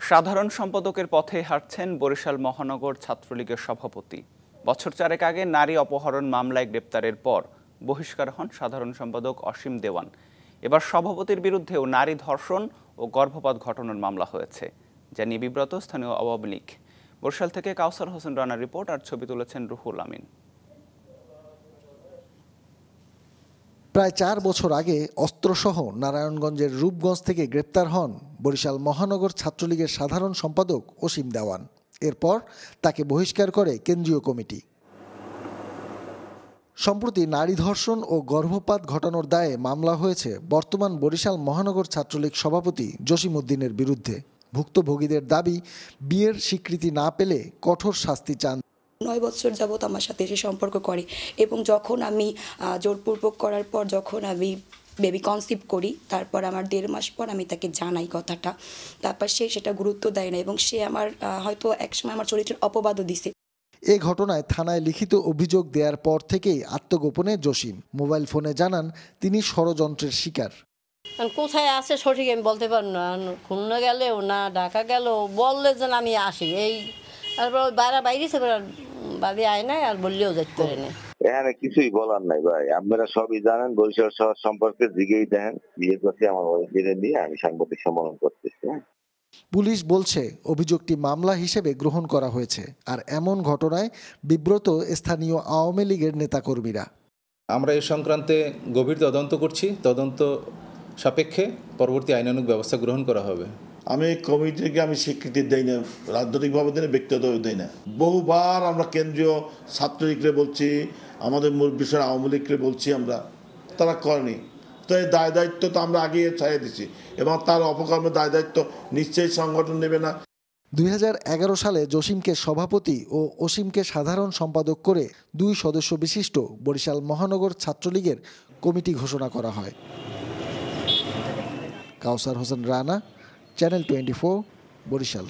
সাধারণ সম্পাদকের পথে হাঁটছেন বরিশাল মহানগর ছাত্রলীগের সভাপতি। বছর চারেক আগে নারী অপহরণ মামলায় গ্রেপ্তারের পর বহিষ্কার হন সাধারণ সম্পাদক অসীম দেওয়ান। এবার সভাপতির বিরুদ্ধেও নারী ধর্ষণ ও গর্ভপাত ঘটনার মামলা হয়েছে, যা নিয়ে বিব্রত স্থানীয় আওয়ামী লীগ। বরিশাল থেকে কাউসার হোসেন রানার রিপোর্ট আর ছবি তুলেছেন রুহুল আমিন। প্রায় 4 বছর আগে অস্ত্রসহ নারায়ণগঞ্জের রূপগঞ্জ থেকে গ্রেপ্তার হন বরিশাল মহানগর ছাত্রলীগের সাধারণ সম্পাদক অসীম দেওয়ান। এরপর তাকে বহিষ্কার করে কেন্দ্রীয় কমিটি। সম্প্রতি নারী ধর্ষণ ও গর্ভপাত ঘটানোর দায়ে মামলা হয়েছে বর্তমান বরিশাল মহানগর ছাত্রলীগ সভাপতি জসিম উদ্দিনের বিরুদ্ধে। ভুক্তভোগীদের দাবি, বিয়ের স্বীকৃতি না পেলে কঠোর শাস্তি চান। 9 বছর যাবত আমার সাথে এসে সম্পর্ক করে এবং যখন আমি জোরপূর্বক করার পর যখন আমি বেবি কনসিভ করি, তারপর আমার 1.5 মাস পর আমি তাকে জানাই কথাটা। তারপর সে সেটা গুরুত্ব দেয় না এবং সে আমার হয়তো একসময় আমার চরিত্রের অপবাদও দিছে। এ ঘটনায় থানায় লিখিত অভিযোগ দেওয়ার পর থেকেই আত্মগোপনে জসিম। মোবাইল ফোনে জানান তিনি ষড়যন্ত্রের শিকার। কোথায় আছে সঠিক আমি বলতে পারি না। খুলনা গেলেও না ঢাকা গেলেও বললে যেন আমি আসি, এই তারপর বাইরে বাড়ি আয় নাই আর বললেও যেতে পারে না। এখানে কিছুই বলার নাই ভাই, আপনারা সবই জানেন। বরিশাল শহর সম্পর্কে জিগেই দেন। বিয়ে করছি আমার ওয়াইফের নিয়ে, আমি সাংবাদিক সম্মেলন করতেছি। পুলিশ বলছে অভিযোগটি মামলা হিসেবে গ্রহণ করা হয়েছে। আর এমন ঘটনায় বিব্রত স্থানীয় আওয়ামী লীগের নেতাকর্মীরা। আমরা এ সংক্রান্তে গভীর তদন্ত করছি। তদন্ত সাপেক্ষে পরবর্তী আইনানুগ ব্যবস্থা গ্রহণ করা হবে। আমি কমিটিকে স্বীকৃতি দেই না, রাজনৈতিকভাবে দেয় না, ব্যক্তিগতভাবে দেই না। বহুবার আমরা কেন্দ্রীয় ছাত্রলীগকে বলছি, আমাদের মূল বিষয় আওয়ামী লীগকে বলছি, তারা করেনি। তো এই দায় দায়িত্ব তো আমরা আগেই ছাড়িয়ে দিচ্ছি এবং তার অপকর্মের দায় দায়িত্ব নিশ্চয়ই সংগঠন নেবে না। 2011 সালে জসিমকে সভাপতি ও অসীমকে সাধারণ সম্পাদক করে 2 সদস্য বিশিষ্ট বরিশাল মহানগর ছাত্রলীগের কমিটি ঘোষণা করা হয়। কাউসার হোসেন রানা, চ্যানেল 24, বরিশাল।